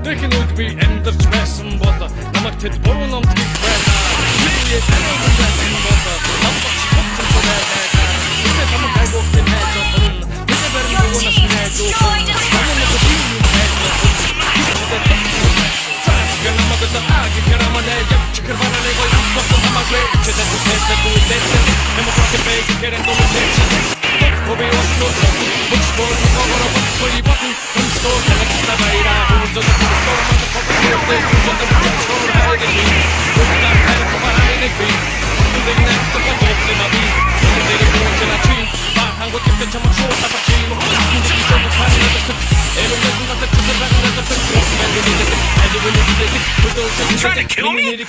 Тэхэн үед би амьдарч байсан бол намайг тэд буруу номд хийх байна. Бидээс амьдарч байсан бол намайг чухсан санаа. Тэсээ намайг гайвуулсан хайж болно. Тэсээ барин өгөөс найз уу. Намайг хөдөлгөөн хайж болно. Цаашгүй намайг тааги кераманаа явчих бараныг ой болсон намайг чэдэ чэдэ гүйлээ. Намайг хөдөлгөөн хэрэг doen. Obi osso, much more over a body button. I'm so glad that I ran to the store. I'm just hoping to get the store hiding me. With that kind of hiding me. The next of the book in my beat. The day to watch in a tree. But I'm going to get to my show up a tree. I'm going to get the kind of the every day that the children are going to the place. And we need it. And we need it. With those things trying to kill me.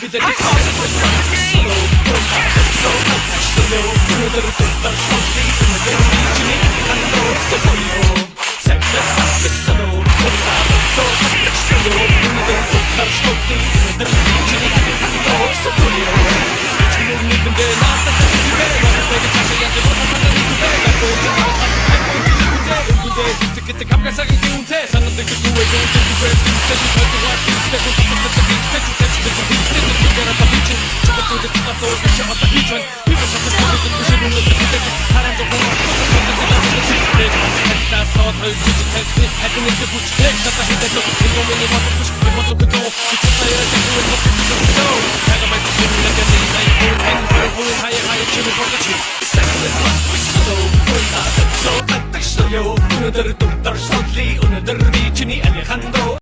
So